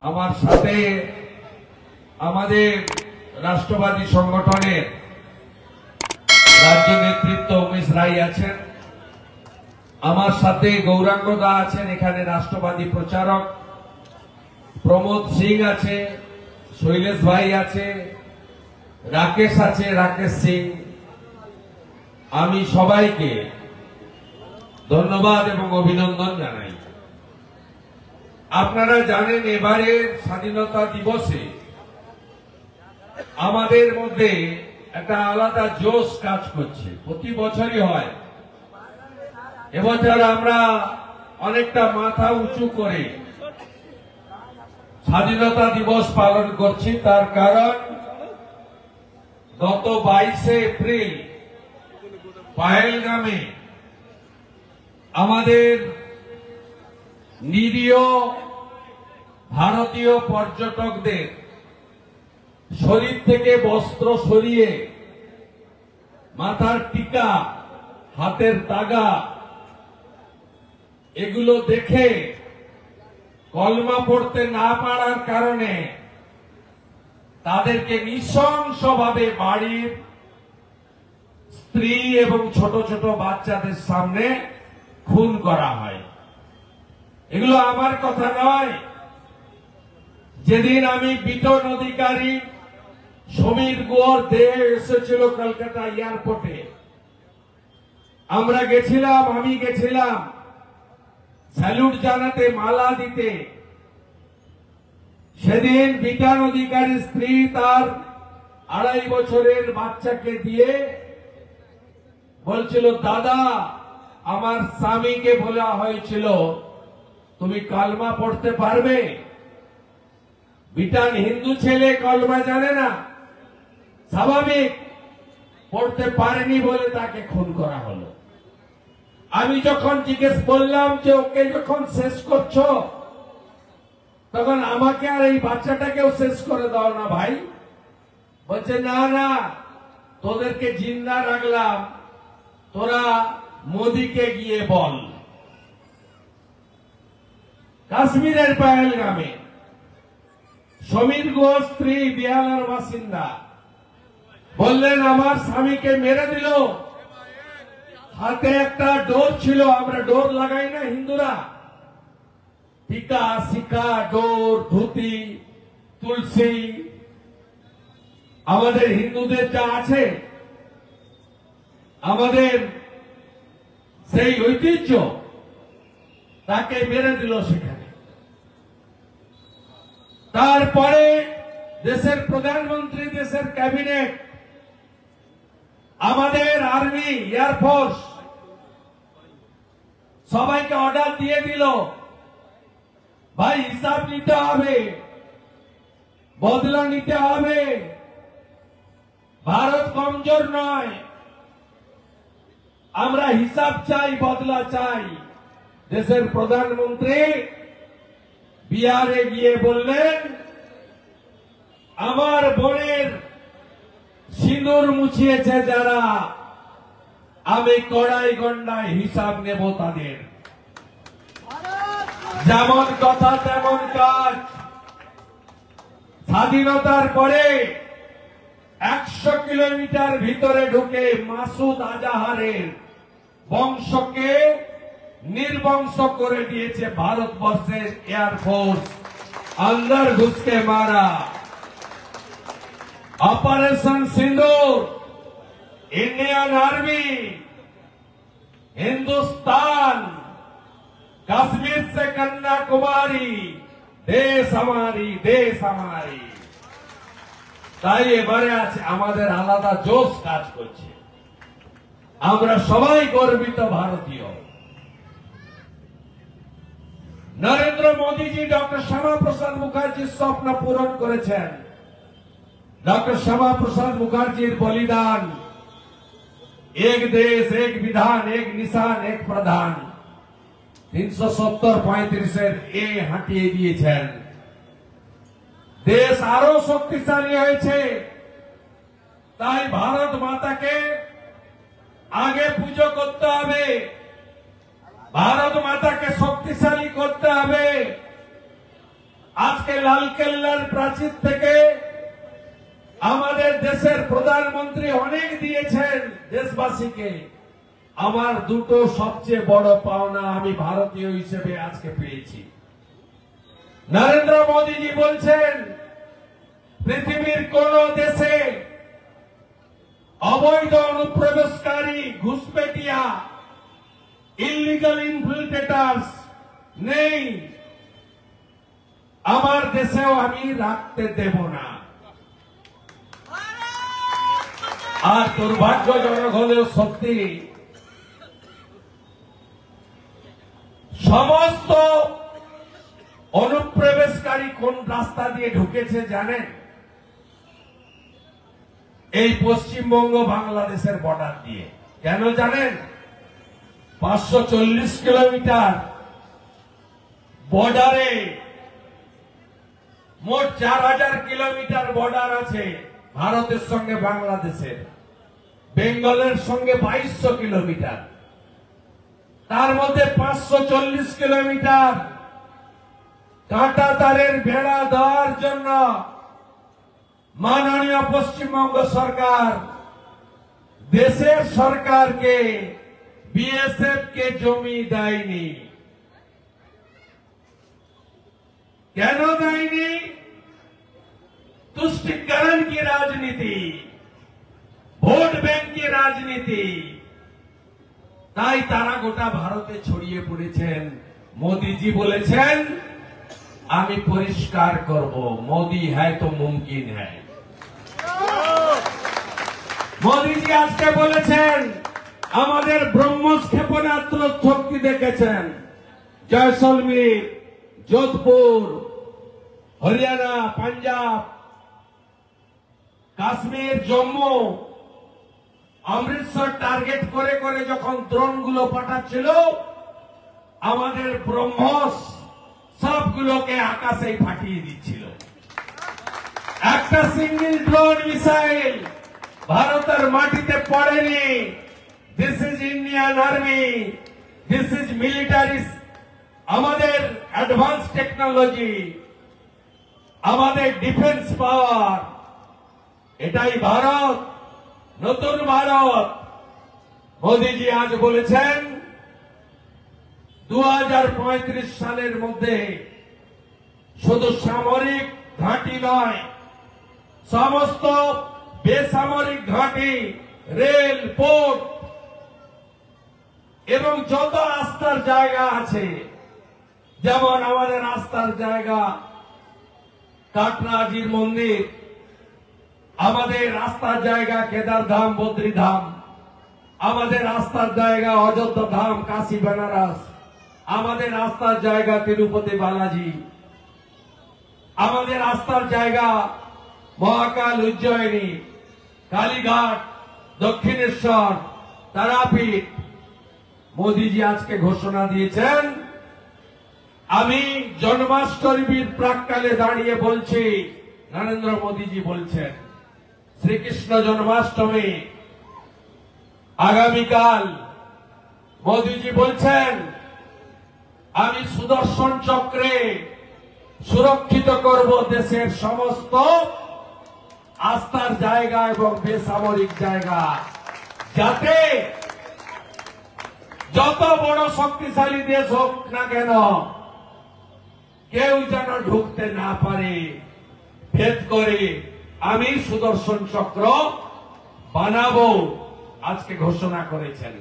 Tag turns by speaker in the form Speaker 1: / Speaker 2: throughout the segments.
Speaker 1: আমার সাথে আমাদের রাষ্ট্রবাদী সংগঠনের রাজ্য নেতৃত্ব উমেশ রায় আছেন, আমার সাথে গৌরাঙ্গ দা আছেন, এখানে রাষ্ট্রবাদী প্রচারক প্রমোদ সিং আছে, শৈলেশ ভাই আছে, রাকেশ আছে, রাকেশ সিং। আমি সবাইকে ধন্যবাদ এবং অভিনন্দন জানাই। আপনারা জানেন এবারের স্বাধীনতা দিবসে আমাদের মধ্যে একটা আলাদা জোশ কাজ করছে, প্রতি বছরই হয়। এবছর আমরা অনেকটা মাথা উঁচু করে স্বাধীনতা দিবস পালন করছি। তার কারণ গত 22শে এপ্রিল পহেলগামে আমাদের নিরীহ ভারতীয় পর্যটকদের শরীর থেকে বস্ত্র সরিয়ে মাথার টিকা, হাতের তাগা এগুলো দেখে কলমা পড়তে না পারার কারণে তাদেরকে নৃশংসভাবে বাড়ির স্ত্রী এবং ছোট ছোট বাচ্চাদের সামনে খুন করা হয়। এগুলো আমার কথা নয়। যেদিন আমি বিটন অধিকারী, সমীর গুহর দেহ এসেছিল কলকাতা এয়ারপোর্টে, আমরা গেছিলাম, আমি গেছিলাম স্যালুট জানাতে, মালা দিতে। সেদিন বিটন অধিকারীর স্ত্রী তার 2.5 বছরের বাচ্চাকে দিয়ে বলছিল, দাদা আমার স্বামীকে বলা হয়েছিল তুমি কলমা পড়তে পারবে। বিটান হিন্দু ছেলে, কলমা জানে না, স্বাভাবিক, পড়তে পারেনি বলে তাকে খুন করা হলো। আমি যখন জিজ্ঞেস করলাম যে ওকে যখন শেষ করছো তখন আমাকে আর এই বাচ্চাটাকেও শেষ করে দাও না ভাই। বলছে না না, তোদেরকে জিন্দা রাখলাম, তোরা মোদিকে গিয়ে বল। কাশ্মীরের পহেলগামে সমীর গুহর স্ত্রী বিহারের বাসিন্দা বললেন আমার স্বামীকে মেরে দিল। হাতে একটা ডোর ছিল, আমরা ডোর লাগাই না হিন্দুরা, টিকা, শিকা, ডোর, ধুতি, তুলসী, আমাদের হিন্দুদের যা আছে, আমাদের সেই ঐতিহ্য, তাকে মেরে দিল সেখানে। তারপরে দেশের প্রধানমন্ত্রী, দেশের ক্যাবিনেট, আমাদের আর্মি, এয়ারফোর্স সবাইকে অর্ডার দিয়ে দিল, ভাই হিসাব নিতে হবে, বদলা নিতে হবে। ভারত কমজোর নয়, আমরা হিসাব চাই, বদলা চাই। দেশের প্রধানমন্ত্রী বিহারে গিয়ে বললেন, আমার বোনের সিঁদুর মুছিয়েছে যারা, আমি কড়াই গন্ডায় হিসাব নেব তাদের। যেমন কথা তেমন কাজ। স্বাধীনতার পরে 100 কিলোমিটার ভিতরে ঢুকে মাসুদ আজাহারের বংশকে নির্বংশ করে দিয়েছে ভারতবর্ষের এয়ারফোর্স, अंदर घुस के मारा। ऑपरेशन सिंदूर, इंडियन आर्मी, हिंदुस्तान, कश्मीर से कन्याकुमारी, देश हमारी, देश हमारी। তাই এবারে আছে আমাদের আলাদা জোশ কাজ করছে। আমরা সবাই গর্বিত ভারতীয়। নরেন্দ্র মোদীজি ডক্টর শ্যামা প্রসাদ মুখার্জির স্বপ্ন পূরণ করেছেন। ডক্টর শ্যামা প্রসাদ মুখার্জির বলিদান, এক দেশ এক বিধান, এক নিশান এক প্রধান, 370-35 এ হাঁটিয়ে দিয়েছেন। দেশ আরো শক্তিশালী হয়েছে। তাই ভারত মাতাকে আগে পুজো করতে হবে, ভারত মাতাকে শক্তিশালী করতে হবে। আজকে লালকেল্লার প্রাচীর থেকে আমাদের দেশের প্রধানমন্ত্রী অনেক দিয়েছেন দেশবাসীকে। আমার দুটো সবচেয়ে বড় পাওনা আমি ভারতীয় হিসেবে আজকে পেয়েছি। নরেন্দ্র মোদীজি বলছেন পৃথিবীর কোন দেশে অবৈধ অনুপ্রবেশকারী, ঘুষপেটিয়া, ইলিগাল ইনফিল্ট্রেটার্স নেই, আমার দেশেও আমি রাখতে দেব না। আর দুর্ভাগ্যজনক হলেও সত্যি, সমস্ত অনুপ্রবেশকারী কোন রাস্তা দিয়ে ঢুকেছে জানেন? এই পশ্চিমবঙ্গ বাংলাদেশের বর্ডার দিয়ে। কেন জানেন? 540 কিলোমিটার বর্ডারে মোট 4000 কিলোমিটার বর্ডার আছে ভারতের সঙ্গে বাংলাদেশের। বেঙ্গলের সঙ্গে 2200 কিলোমিটার, তার মধ্যে 540 কিলোমিটার কাঁটা তারের বেড়া দেওয়ার জন্য মাননীয় পশ্চিমবঙ্গ সরকার দেশের সরকারকে, বিএসএফ কে জমি দেয়নি। কেন দেয়নি? तुष्टिकरण की राजनीति, ভোট ব্যাংক की রাজনীতি। তাই তারা গোটা ভারতে ছড়িয়ে পড়েছেন। মোদীজি বলেছেন আমি পরিষ্কার করব, মোদি হ্যায় তো মুমকিন হ্যায়। মোদীজি আজকে বলেছেন আমাদের ব্রহ্মস ক্ষেপণাস্ত্র শক্তি দেখেছেন জয়সলমীর, যোধপুর, হরিয়ানা, পাঞ্জাব, কাশ্মীর, জম্মু, অমৃতসর টার্গেট করে করে যখন ড্রোনগুলো পাঠাচ্ছিল, আমাদের ব্রহ্মস সবগুলোকে আকাশে ফাটিয়ে দিচ্ছিল। একটা সিঙ্গেল ড্রোন মিসাইল ভারতের মাটিতে পড়েনি। This is Indian army, this is military, আমাদের অ্যাডভান্স টেকনোলজি, আমাদের ডিফেন্স পাওয়ার। এটাই ভারত, নতুন ভারত। মোদীজি আজ বলেছেন 2035 সালের মধ্যে শুধু সামরিক ঘাঁটি নয়, সমস্ত বেসামরিক ঘাঁটি, রেল, পোর্ট এবং যত আস্থার জায়গা আছে, যেমন আমাদের আস্থার জায়গা কাটরাজির মন্দির, আমাদের আস্থার জায়গা কেদারধাম, বদ্রীধাম, আমাদের আস্থার জায়গা অযোধ্যা ধাম, কাশী, বেনারস, আমাদের আস্থার জায়গা তিরুপতি বালাজি, আমাদের আস্থার জায়গা মহাকাল, উজ্জয়িনী, কালীঘাট, দক্ষিণেশ্বর, তারাপীঠ। মোদীজি আজকে ঘোষণা দিয়েছেন, আমি জন্মাষ্টমীর প্রাক্কালে দাঁড়িয়ে বলছি, নরেন্দ্র মোদীজি বলছেন শ্রীকৃষ্ণ জন্মাষ্টমী আগামীকাল। মোদীজি বলছেন আমি সুদর্শন চক্রে সুরক্ষিত করব দেশের সমস্ত আস্থার জায়গা এবং বেসামরিক জায়গা, যাতে যত বড় শক্তিশালী দেশ হোক না কেন কেউ যেন ঢুকতে না পারে। ভেদ করে আমি সুদর্শন চক্র বানাবো আজকে ঘোষণা করেছেন।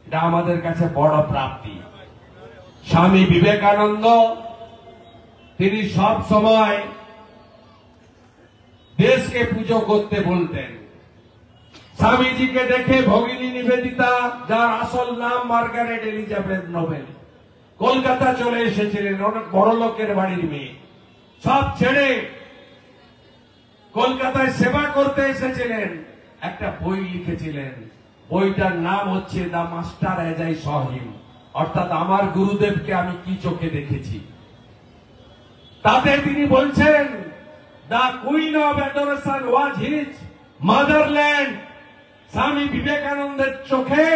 Speaker 1: এটা আমাদের কাছে বড় প্রাপ্তি। স্বামী বিবেকানন্দ তিনি সব সময় দেশকে পুজো করতে বলতেন। স্বামীজিকে দেখে ভগিনী নিবেদিতা, যার আসল নাম মার্গারেট এলিজাবেথ নোবেল, কলকাতা চলে এসেছিলেন। অনেক বড় লোকের বাড়ির মেয়ে, সব ছেড়ে কলকাতায় সেবা করতে এসেছিলেন। একটা বই লিখেছিলেন, বইটার নাম হচ্ছে the master as I saw him, অর্থাৎ আমার গুরুদেবকে আমি কি চোখে দেখেছি। তাতে তিনি বলছেন the queen of adoration was his motherland. স্বামী বিবেকানন্দের চোখে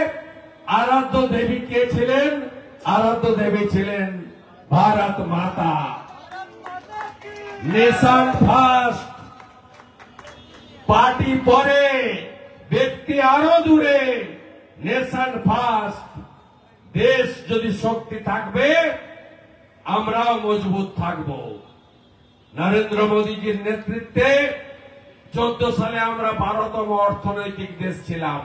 Speaker 1: আরাধ্য দেবী কে ছিলেন? আরাধ্য দেবী ছিলেন ভারত মাতা। নেশন ফার্স্ট, পার্টি পরে, ব্যক্তি আরো দূরে, নেশন ফার্স্ট। দেশ যদি শক্তি থাকবে আমরাও মজবুত থাকব। নরেন্দ্র মোদীজির নেতৃত্বে 14 সালে আমরা 12তম অর্থনৈতিক দেশ ছিলাম,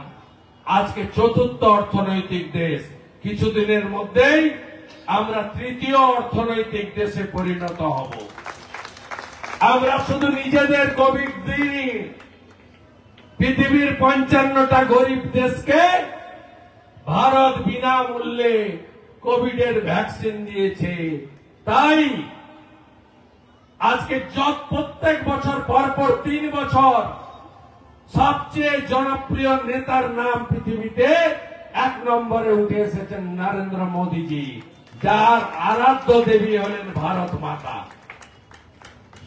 Speaker 1: আজকে 4র্থ অর্থনৈতিক দেশ। কিছুদিনের মধ্যেই আমরা 3য় অর্থনৈতিক দেশে পরিণত হব। আমরা শুধু নিজেদের কোভিড দিইনি, পৃথিবীর 55টা গরিব দেশকে ভারত বিনামূল্যে কোভিডের ভ্যাকসিন দিয়েছে। তাই আজকে প্রত্যেক বছর পরপর 3 বছর সবচেয়ে জনপ্রিয় নেতার নাম পৃথিবীতে 1 নম্বরে উঠে এসেছেন নরেন্দ্র মোদীজি, যার আরাধ্য দেবী হলেন ভারত মাতা।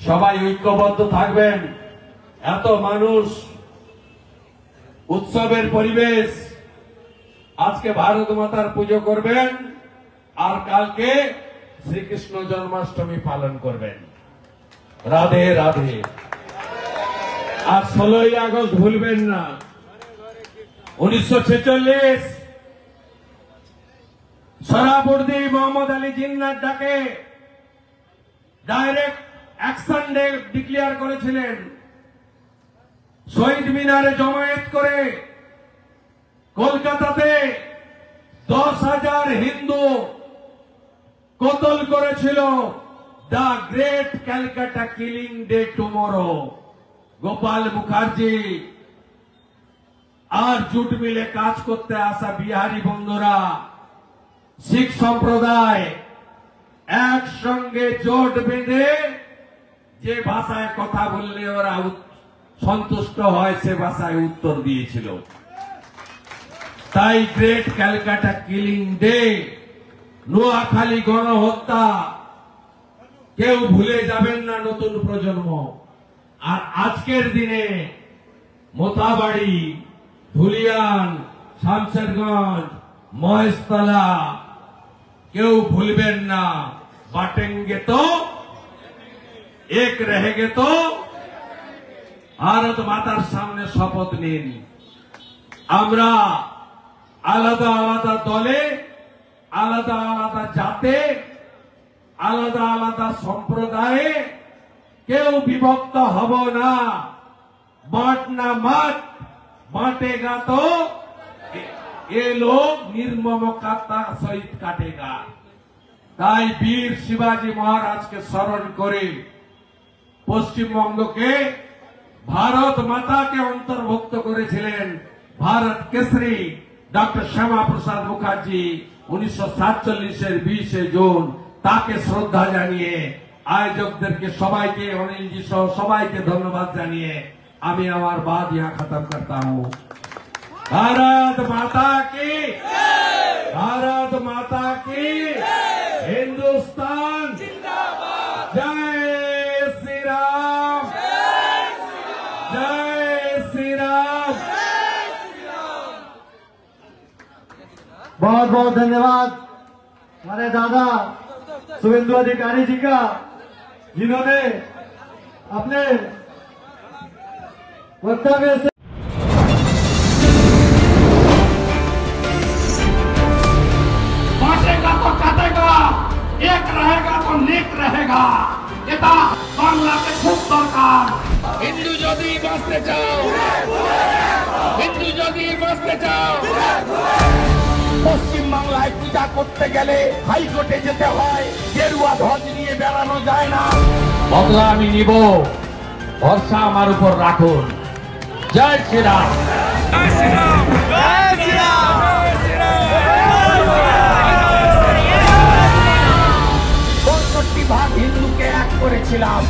Speaker 1: সবাই ঐক্যবদ্ধ থাকবেন। এত মানুষ, উৎসবের পরিবেশ, আজকে ভারত মাতার পুজো করবেন আর কালকে শ্রীকৃষ্ণ জন্মাষ্টমী পালন করবেন। রাধে রাধে। আর 16ই আগস্ট ভুলবেন না। 1946 সোহরাবুর্দি মোহাম্মদ আলী জিন্নার ডাকে ডাইরেক্ট অ্যাকশন ডে ডিক্লেয়ার করেছিলেন। শহীদ মিনারে জমায়েত করে কলকাতাতে 10,000 হিন্দু কতল করেছিল। The great Calcutta killing day tomorrow. Gopal Mukherjee আর জুট মিলে কাজ করতে আসা বিহারি বন্ধুরা, শিখ সম্প্রদায় একসঙ্গে জোট বেঁধে যে ভাষায় কথা বললে ওরা সন্তুষ্ট হয় সে ভাষায় উত্তর দিয়েছিল। তাই great Calcutta killing day, Noakhali গণহত্যা কেউ ভুলে যাবেন না নতুন প্রজন্ম। আর আজকের দিনে মোতাবাড়ি, ধুলিয়ান, শামশেরগঞ্জ, মহেশতলা কেউ ভুলবেন না। বাটেঙ্গে তো এক रहेंगे তো। ভারত মাতার সামনে শপথ নিন। আমরা আলাদা আলাদা দলে, আলাদা আলাদা জাতে, আলাদা আলাদা সম্প্রদায়ে কেউ বিভক্ত হব না। বাঁটনা মত, বাঁটেगा तो ये लोग निर्ममता सहित काटेगा। তাই বীর শিবাজী মহারাজকে স্মরণ করে পশ্চিমবঙ্গকে ভারত মাতাকে অন্তর্ভুক্ত করেছিলেন ভারত কেশরী ডক্টর শ্যামা প্রসাদ মুখার্জি 1947-এর 20 জুন। তাকে শ্রদ্ধা জানিয়ে আয়োজকদেরকে সবাইকে, অনিলজি সহ সবাইকে ধন্যবাদ জানিয়ে আমি আমার বাত यहाँ खत्म करता हूँ। भारत माता की, भारत माता की, हिंदुस्तान जिंदाबाद। जय श्री राम, जय श्री राम।
Speaker 2: बहुत बहुत धन्यवाद हमारे दादा शुभेंदु अधिकारी जी का, जिन्होंने अपने वक्तव्य से
Speaker 1: बांटेगा तो काटेगा, एक रहेगा तो नेक रहेगा। এটা বাংলাতে খুব দরকার। হিন্দু যদি বাঁচতে চাও, হিন্দু যদি বাঁচতে চাও, পশ্চিম বাংলায় পূজা করতে গেলে হাইকোর্টে যেতে হয়, গেরুয়া ধ্বজ নিয়ে বেড়ানো যায় না। বদলা আমি নিব, ভরসা আমার উপর রাখুন। জয় শ্রীরাম, জয় শ্রীরাম, জয় শ্রীরাম। 65 ভাগ হিন্দুকে এক করেছিলাম।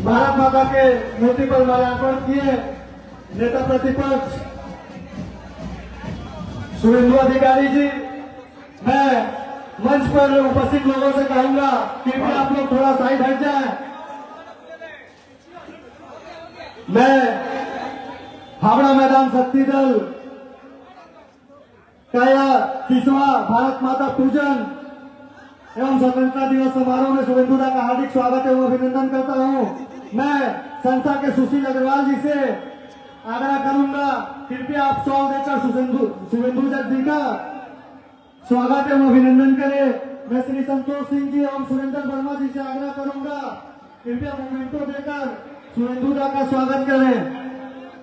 Speaker 2: भारत माता के मूर्ति पर माल्यार्पण किए नेता प्रतिपक्ष शुभेंदु अधिकारी जी, मंच पर उपस्थित लोगों से कहूंगा कृपया आप लोग थोड़ा साइड हट जाएं। मैं हावड़ा मैदान शक्ति दल का यह 30वां भारत माता पूजन एवं स्वतंत्रता दिवस समारोह में शुभेंदु दा का हार्दिक स्वागत एवं अभिनंदन करता हूं। मैं संस्था के सुशील अग्रवाल जी से आग्रह करूंगा कृपया आप शॉल देकर शुभेंदु जी का स्वागत एवं अभिनंदन करें। मैं श्री संतोष सिंह जी एवं सुरेंद्र वर्मा जी से आग्रह करूंगा कृपया मोमेंटो देकर शुभेंदु दा का स्वागत करें।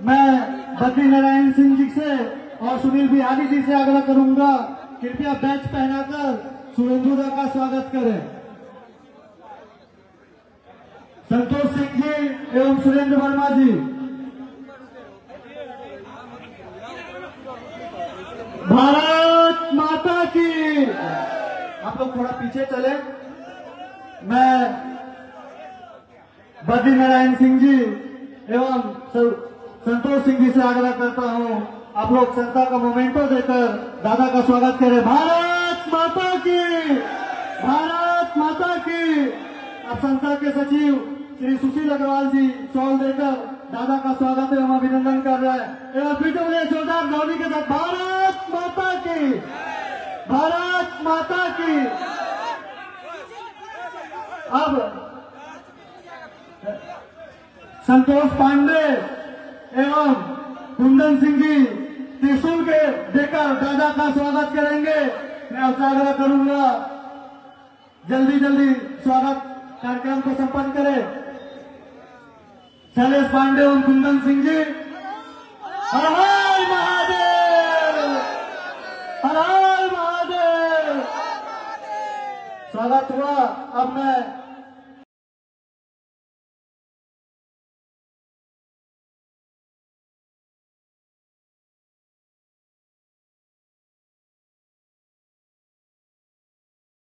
Speaker 2: मैं बद्री नारायण सिंह जी से और सुनील बिहारी जी से आग्रह करूंगा कृपया बैच पहनाकर शुभेंदु दा का स्वागत करें। संतोष सिंह जी एवं सुरेंद्र वर्मा जी, भारत माता की। आप लोग थोड़ा पीछे चले। मैं बद्री नारायण सिंह जी एवं संतोष सिंह जी से आग्रह करता हूं आप लोग संस्था का मोमेंटो देकर दादा का स्वागत करें। भारत माता की, भारत माता की। अब संस्था के सचिव श्री सुशील अग्रवाल जी शॉल देकर दादा का स्वागत एवं अभिनंदन कर रहे हैं। एवं फिर से बोले जोरदार ध्वनि के साथ भारत माता की, भारत माता की। अब संतोष पांडे एवं कुंदन सिंह जी त्रिशूल के देकर दादा का स्वागत करेंगे। मैं आपसे आग्रह करूंगा जल्दी जल्दी स्वागत कार्यक्रम को संपन्न करें। शैलेश पांडे एवं कुंदन सिंह जी, हर हर महादेव, हर हर महादेव। स्वागत हुआ। अब मैं